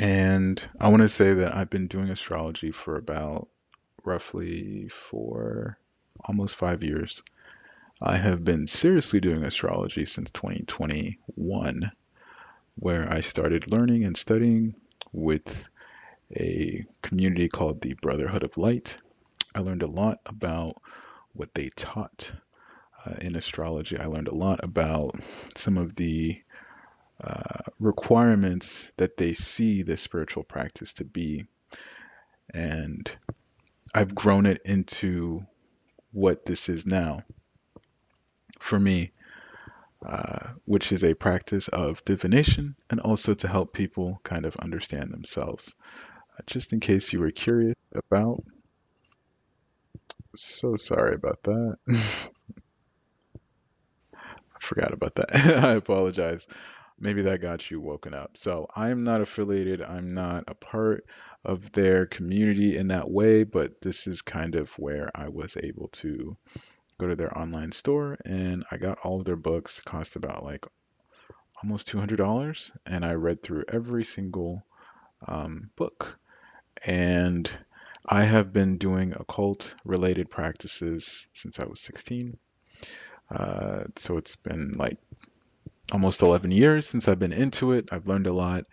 And I want to say that I've been doing astrology for about roughly for almost 5 years. I have been seriously doing astrology since 2021, where I started learning and studying with a community called the Brotherhood of Light. I learned a lot about what they taught in astrology. I learned a lot about some of the requirements that they see the spiritual practice to be. And I've grown it into what this is now for me, which is a practice of divination and also to help people kind of understand themselves. Just in case you were curious about, so sorry about that. I forgot about that. I apologize. Maybe that got you woken up. So I'm not affiliated, I'm not a part of their community in that way, but this is kind of where I was able to go to their online store and I got all of their books. It cost about like almost $200, and I read through every single book. And I have been doing occult related practices since I was 16. So it's been like almost 11 years since I've been into it. I've learned a lot,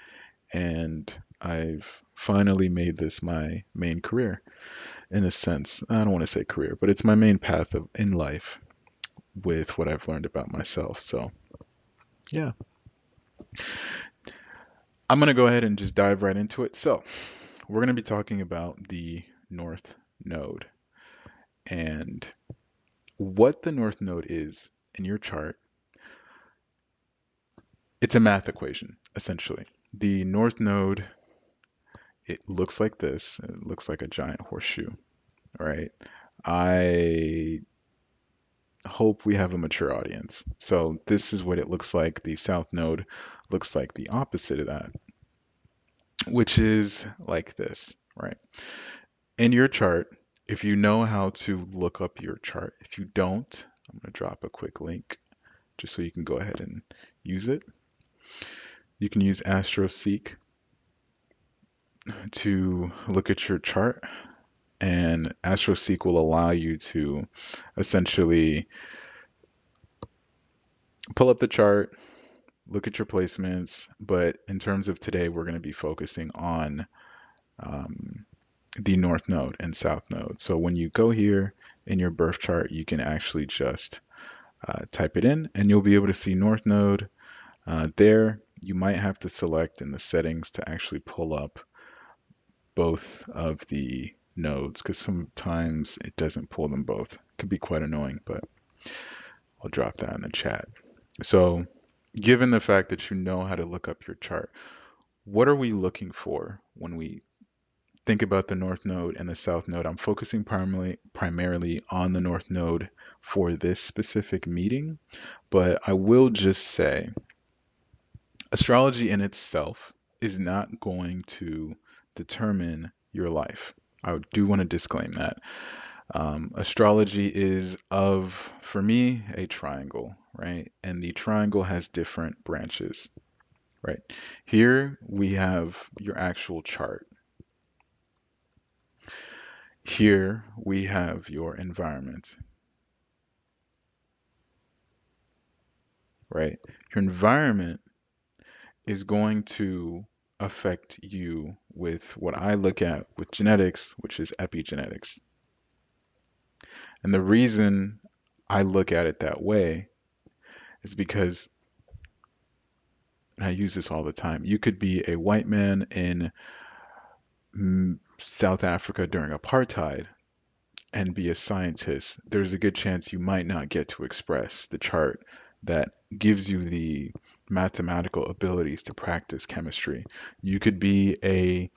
and I've finally made this my main career in a sense. I don't want to say career, but it's my main path in life with what I've learned about myself. So, yeah, I'm going to go ahead and just dive right into it. So, we're going to be talking about the North Node and what the North Node is in your chart. It's a math equation, essentially. The North Node, it looks like this. It looks like a giant horseshoe, right? I hope we have a mature audience. So this is what it looks like. The South Node looks like the opposite of that, which is like this, right? In your chart, if you know how to look up your chart, if you don't, I'm going to drop a quick link just so you can go ahead and use it. You can use AstroSeek to look at your chart, and AstroSeek will allow you to essentially pull up the chart, look at your placements. But in terms of today, we're going to be focusing on um, the North Node and South Node. So when you go here in your birth chart, you can actually just type it in, and you'll be able to see North Node there. You might have to select in the settings to actually pull up both of the nodes because sometimes it doesn't pull them both. It can be quite annoying, but I'll drop that in the chat. So, given the fact that you know how to look up your chart, what are we looking for when we think about the North Node and the South Node? I'm focusing primarily on the North Node for this specific meeting, but I will just say astrology in itself is not going to determine your life. I do want to disclaim that. Astrology is for me, a triangle, right? And the triangle has different branches, right? Here we have your actual chart. Here we have your environment, right? Your environment is going to affect you with what I look at with genetics, which is epigenetics. And the reason I look at it that way is because, and I use this all the time, you could be a white man in South Africa during apartheid and be a scientist. There's a good chance you might not get to express the chart that gives you the mathematical abilities to practice chemistry. You could be a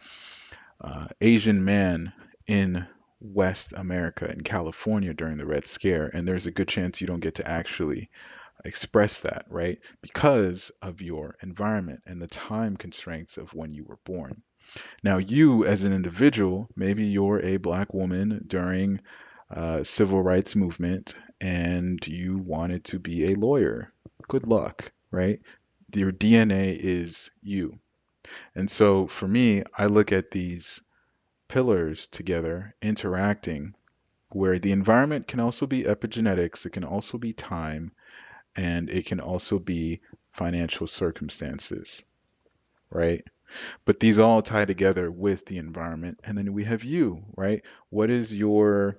Asian man in West America in California during the Red Scare, and there's a good chance you don't get to actually express that, right? Because of your environment and the time constraints of when you were born. Now, you as an individual, maybe you're a black woman during civil rights movement and you wanted to be a lawyer. Good luck, right? Your DNA is you. And so for me, I look at these pillars together interacting, where the environment can also be epigenetics, it can also be time, and it can also be financial circumstances, right? But these all tie together with the environment. And then we have you, right? What is your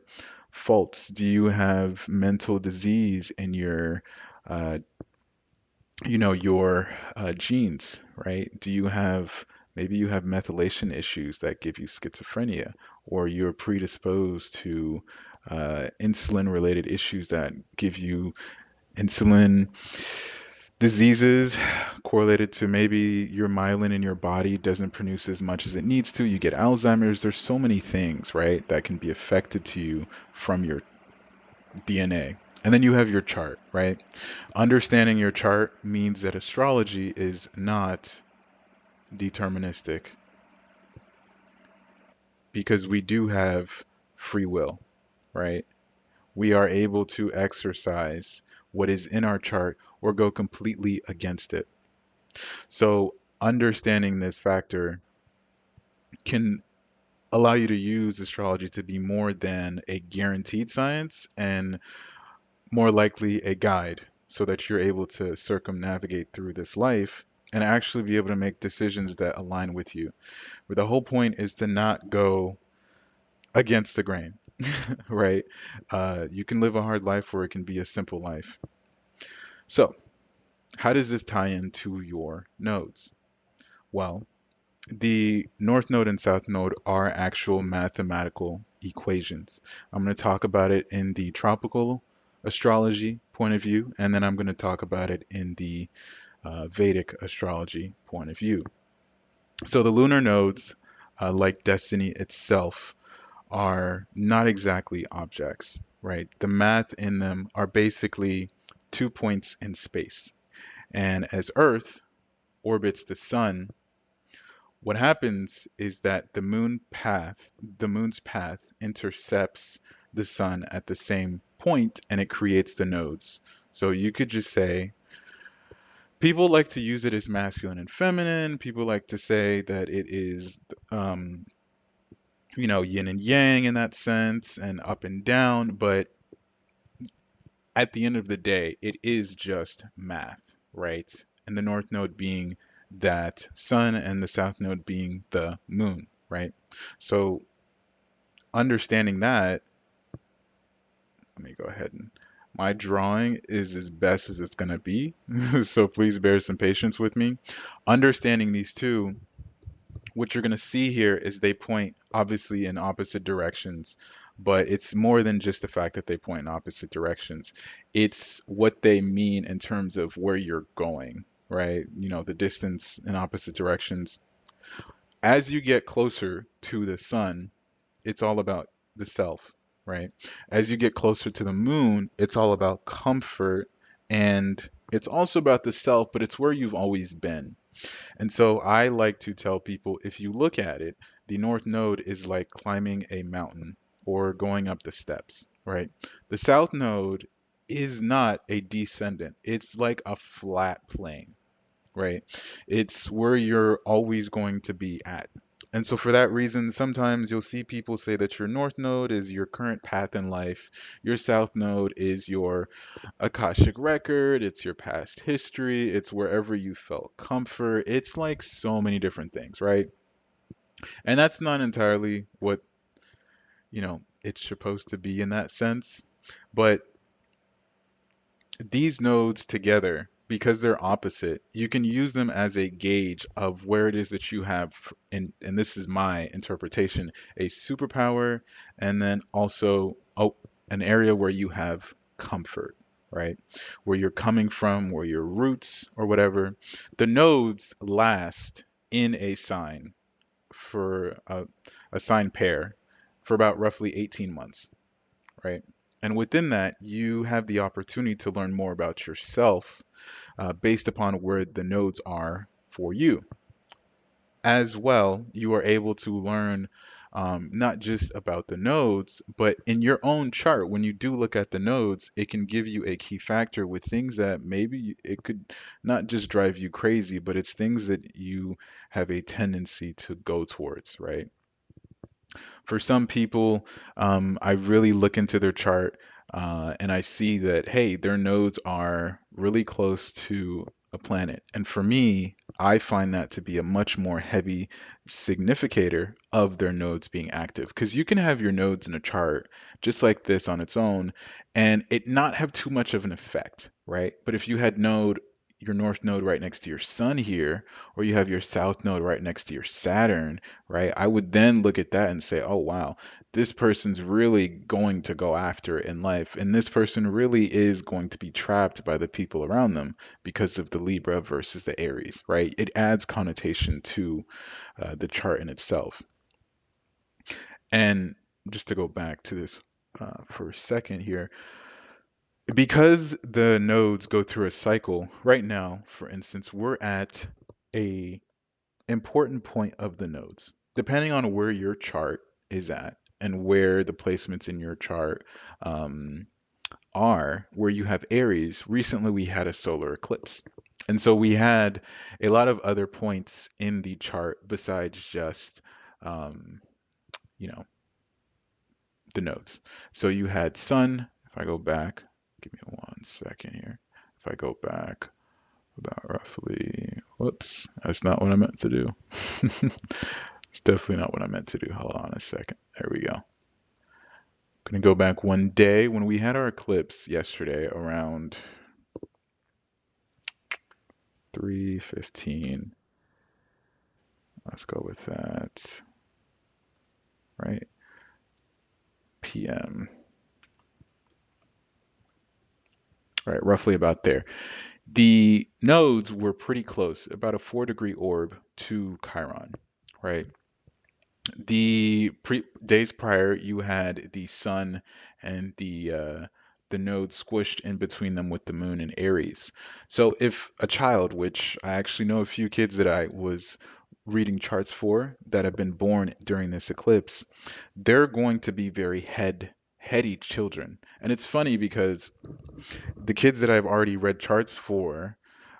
faults? Do you have mental disease in your, uh, your genes, right? Do you have, maybe you have methylation issues that give you schizophrenia, or you're predisposed to insulin related issues that give you insulin diseases correlated to maybe your myelin in your body doesn't produce as much as it needs to. You get Alzheimer's. There's so many things, right, that can be affected to you from your DNA. And then you have your chart, right? Understanding your chart means that astrology is not deterministic because we do have free will, right? We are able to exercise what is in our chart or go completely against it. So, understanding this factor can allow you to use astrology to be more than a guaranteed science and more likely a guide so that you're able to circumnavigate through this life and actually be able to make decisions that align with you. But the whole point is to not go against the grain, right? You can live a hard life or it can be a simple life. So, how does this tie into your nodes? Well, the North Node and South Node are actual mathematical equations. I'm going to talk about it in the tropical astrology point of view, and then I'm going to talk about it in the Vedic astrology point of view. So the lunar nodes, like destiny itself, are not exactly objects, right? The math in them are basically 2 points in space. And as Earth orbits the sun, what happens is that the moon's path intercepts the sun at the same point and it creates the nodes. So you could just say, people like to use it as masculine and feminine. People like to say that it is, um, yin and yang in that sense and up and down. But at the end of the day, it is just math, right? And the north node being that sun and the south node being the moon, right? So understanding that, let me go ahead and my drawing is as best as it's going to be. So please bear some patience with me. Understanding these two, what you're going to see here is they point obviously in opposite directions, but it's more than just the fact that they point in opposite directions. It's what they mean in terms of where you're going, right? The distance in opposite directions. As you get closer to the sun, it's all about the self, right? As you get closer to the moon, it's all about comfort and it's also about the self, but it's where you've always been. And so I like to tell people if you look at it, the North Node is like climbing a mountain or going up the steps, right? The South Node is not a descendant, it's like a flat plane, right? It's where you're always going to be at. And so, for that reason, sometimes you'll see people say that your North Node is your current path in life, your South Node is your Akashic record, it's your past history, it's wherever you felt comfort. It's like so many different things, right? And that's not entirely what, it's supposed to be in that sense. But these nodes together, because they're opposite, you can use them as a gauge of where it is that you have, and this is my interpretation, a superpower, and then also an area where you have comfort, right? Where you're coming from, where your roots or whatever. The nodes last in a sign for a sign pair for about roughly 18 months, right? And within that, you have the opportunity to learn more about yourself based upon where the nodes are for you. As well, you are able to learn not just about the nodes, but in your own chart, when you do look at the nodes, it can give you a key factor with things that maybe it could not just drive you crazy, but it's things that you have a tendency to go towards, right? For some people, I really look into their chart and I see that, hey, their nodes are really close to a planet. And for me, I find that to be a much more heavy significator of their nodes being active. Because you can have your nodes in a chart just like this on its own and it not have too much of an effect, right? But if you had your north node right next to your sun here, or you have your south node right next to your Saturn, right? I would then look at that and say, oh, wow, this person's really going to go after it in life. And this person really is going to be trapped by the people around them because of the Libra versus the Aries, right? It adds connotation to the chart in itself. And just to go back to this for a second here, because the nodes go through a cycle, right now, for instance, we're at a important point of the nodes. Depending on where your chart is at and where the placements in your chart um, are, where you have Aries, recently we had a solar eclipse. And so we had a lot of other points in the chart besides just, um, you know, the nodes. So you had Sun, if I go back, give me 1 second here. If I go back about roughly, whoops, that's not what I meant to do. It's definitely not what I meant to do. Hold on a second. There we go. Gonna go back one day when we had our eclipse yesterday around 3:15. Let's go with that, right? PM. All right, roughly about there. The nodes were pretty close, about a 4-degree orb to Chiron, right? Days prior, you had the sun and the node squished in between them with the moon in Aries. So if a child, which I actually know a few kids that I was reading charts for that have been born during this eclipse, they're going to be very heady children. And it's funny because the kids that I've already read charts for,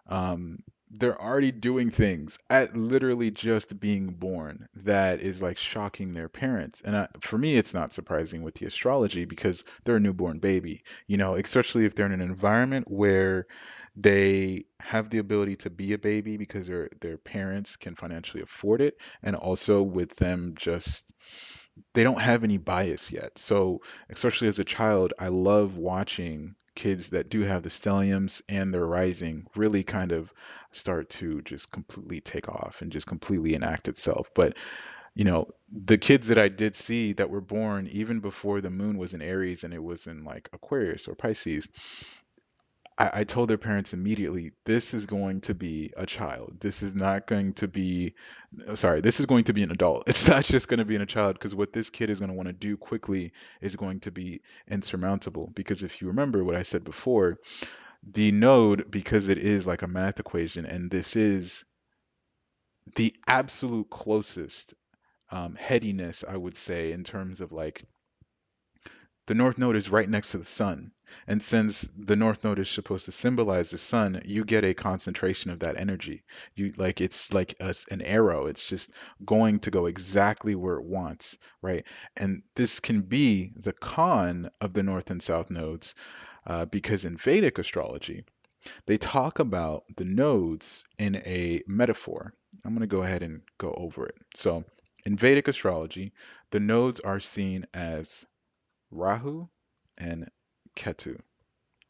um, they're already doing things at literally just being born that is like shocking their parents. And for me, it's not surprising with the astrology because they're a newborn baby, especially if they're in an environment where they have the ability to be a baby because their parents can financially afford it, and also with them just they don't have any bias yet. So, especially as a child, I love watching kids that do have the stelliums and they're rising really kind of start to just completely take off and just completely enact itself. But, the kids that I did see that were born even before the moon was in Aries and it was in like Aquarius or Pisces, I told their parents immediately, this is going to be a child. This is not going to be, sorry, this is going to be an adult. It's not just going to be in a child because what this kid is going to want to do quickly is going to be insurmountable. Because if you remember what I said before, the node, because it is like a math equation, and this is the absolute closest headiness, I would say, in terms of like the North Node is right next to the sun. And since the North Node is supposed to symbolize the sun, you get a concentration of that energy. It's like an arrow. It's just going to go exactly where it wants, right? And this can be the con of the North and South nodes, because in Vedic astrology, they talk about the nodes in a metaphor. I'm going to go ahead and go over it. So, in Vedic astrology, the nodes are seen as Rahu and Ketu,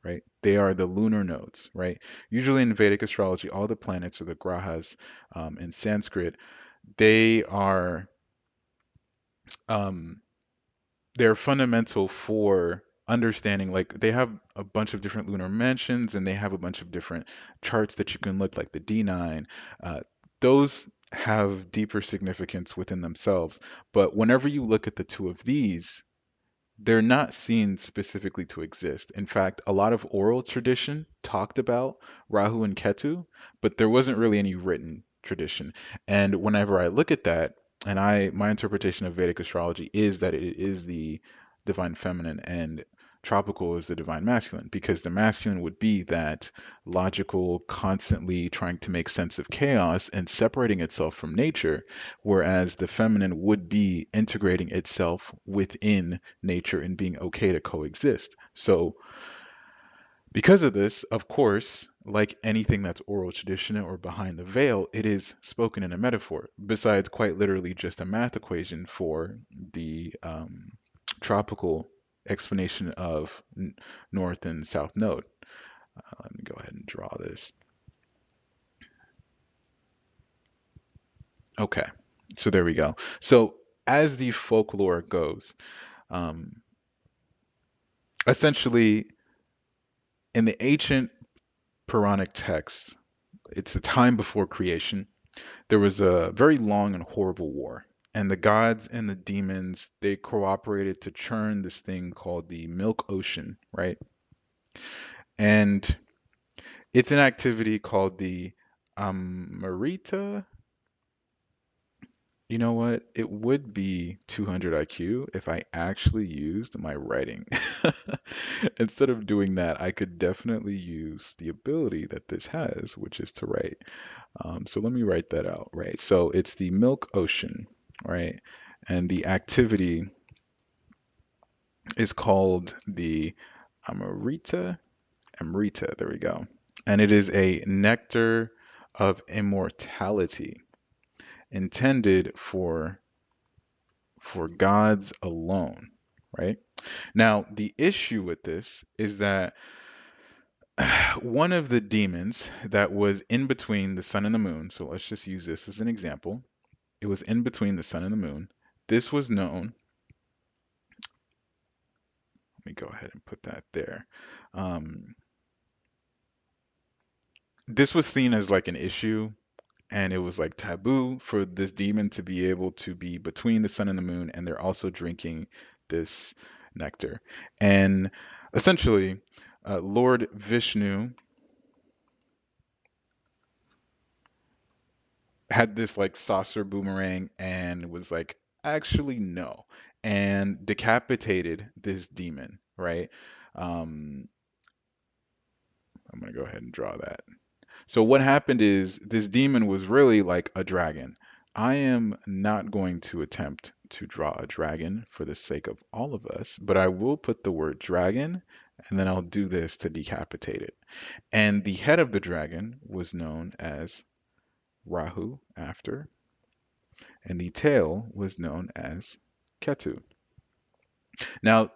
right? They are the lunar nodes, right? Usually in Vedic astrology, all the planets or the grahas in Sanskrit, they are um, they're fundamental for understanding. Like they have a bunch of different lunar mansions, and they have a bunch of different charts that you can look, like the D9. Those have deeper significance within themselves. But whenever you look at the two of these, they're not seen specifically to exist. In fact, a lot of oral tradition talked about Rahu and Ketu, but there wasn't really any written tradition. And whenever I look at that, And my interpretation of Vedic astrology is that it is the divine feminine and tropical is the divine masculine, because the masculine would be that logical, constantly trying to make sense of chaos and separating itself from nature, whereas the feminine would be integrating itself within nature and being okay to coexist. So because of this, of course, like anything that's oral tradition or behind the veil, it is spoken in a metaphor, besides quite literally just a math equation for the tropical explanation of north and south node. Let me go ahead and draw this. Okay, so there we go. So as the folklore goes, um, essentially in the ancient Puranic texts, it's a time before creation. There was a very long and horrible war, and the gods and the demons they cooperated to churn this thing called the Milk Ocean, right? And it's an activity called the Amrita. You know what? It would be 200 IQ if I actually used my writing. Instead of doing that, I could definitely use the ability that this has, which is to write. So let me write that out, right? So it's the Milk Ocean, right? And the activity is called the Amrita. Amrita, there we go. And it is a nectar of immortality intended for gods alone, right? Now, the issue with this is that one of the demons that was in between the sun and the moon, so let's just use this as an example. It was in between the sun and the moon. This was known, let me go ahead and put that there. Um, this was seen as like an issue, and it was like taboo for this demon to be able to be between the sun and the moon, and they're also drinking this nectar. And essentially, Lord Vishnu had this like saucer boomerang and was like, actually, no, and decapitated this demon, right? Um, I'm gonna go ahead and draw that. So what happened is this demon was really like a dragon. I am not going to attempt to draw a dragon for the sake of all of us, but I will put the word dragon and then I'll do this to decapitate it. And the head of the dragon was known as Rahu after, and the tail was known as Ketu. Now,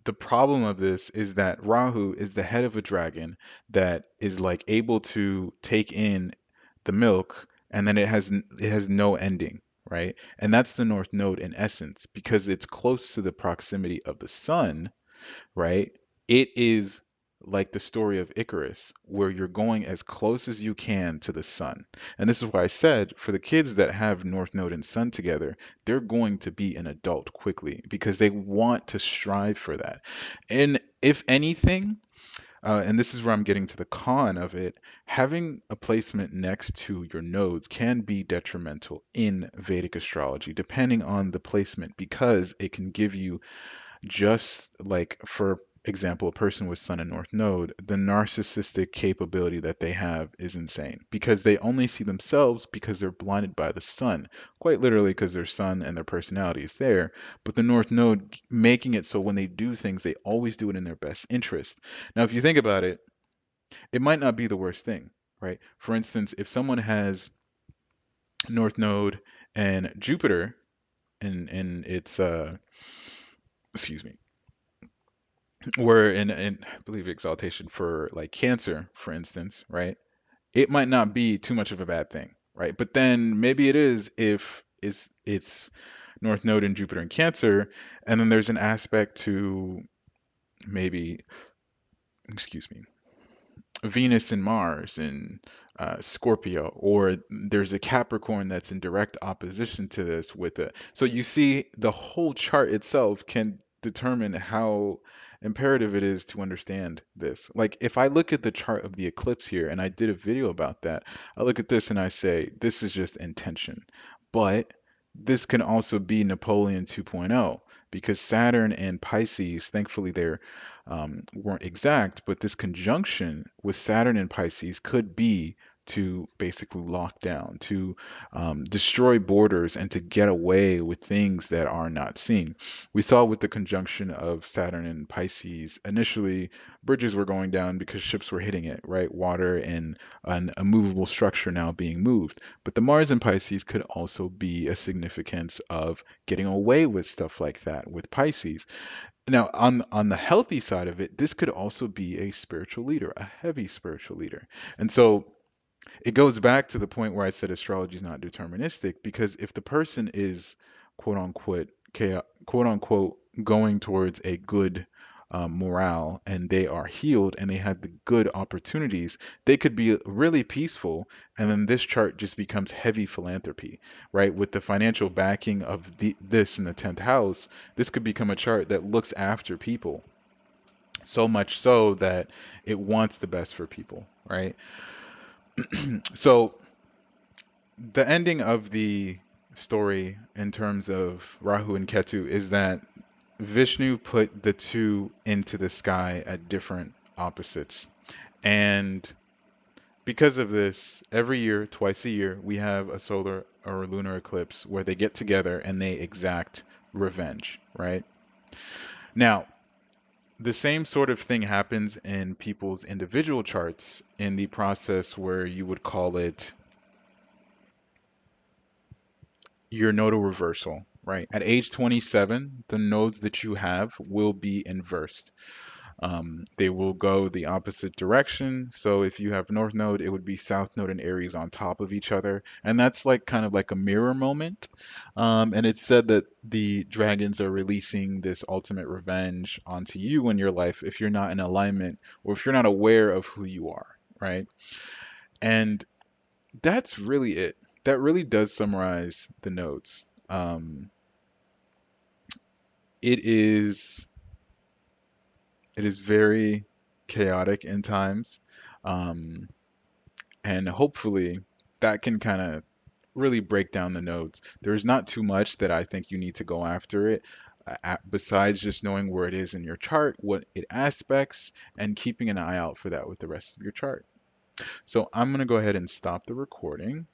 the problem of this is that Rahu is the head of a dragon that is like able to take in the milk and then it has no ending, right? And that's the North Node in essence because it's close to the proximity of the sun, right? It is like the story of Icarus, where you're going as close as you can to the sun. And this is why I said for the kids that have North Node and Sun together, they're going to be an adult quickly because they want to strive for that. And if anything, and this is where I'm getting to the con of it, having a placement next to your nodes can be detrimental in Vedic astrology, depending on the placement, because it can give you just like, for example, a person with Sun and North Node, the narcissistic capability that they have is insane because they only see themselves because they're blinded by the sun, quite literally because their sun and their personality is there. But the North Node making it so when they do things, they always do it in their best interest. Now, if you think about it, it might not be the worst thing, right? For instance, if someone has North Node and Jupiter and it's excuse me, where in I believe exaltation for like cancer, for instance, right? It might not be too much of a bad thing, right? But then maybe it is if it's North Node in Jupiter and Cancer, and then there's an aspect to maybe, excuse me, Venus and Mars and Scorpio, or there's a Capricorn that's in direct opposition to this with it. So you see, the whole chart itself can determine how imperative it is to understand this. Like if I look at the chart of the eclipse here, and I did a video about that, I look at this and I say, this is just intention. But this can also be Napoleon 2.0 because Saturn and Pisces, thankfully, they're weren't exact, but this conjunction with Saturn and Pisces could be to basically lock down, to destroy borders, and to get away with things that are not seen. We saw with the conjunction of Saturn and Pisces, initially bridges were going down because ships were hitting it, right? Water and a movable structure now being moved. But the Mars in Pisces could also be a significance of getting away with stuff like that with Pisces. Now, on the healthy side of it, this could also be a spiritual leader, a heavy spiritual leader. And so it goes back to the point where I said astrology is not deterministic because if the person is quote unquote quote unquote going towards a good morale and they are healed and they had the good opportunities, they could be really peaceful. And then this chart just becomes heavy philanthropy, right? With the financial backing of this in the 10th house, this could become a chart that looks after people so much so that it wants the best for people, right? So the ending of the story in terms of Rahu and Ketu is that Vishnu put the two into the sky at different opposites. And because of this, every year, twice a year, we have a solar or a lunar eclipse where they get together and they exact revenge, right? Now, the same sort of thing happens in people's individual charts in the process where you would call it your nodal reversal, right? At age 27, the nodes that you have will be inversed. They will go the opposite direction. So if you have north node, it would be south node and Aries on top of each other. And that's like kind of like a mirror moment. And it's said that the dragons are releasing this ultimate revenge onto you in your life if you're not in alignment or if you're not aware of who you are, right? And that's really it. That really does summarize the notes. It is it is very chaotic in times, um, and hopefully that can kind of really break down the nodes. There's not too much that I think you need to go after it, besides just knowing where it is in your chart, what it aspects, and keeping an eye out for that with the rest of your chart. So I'm going to go ahead and stop the recording.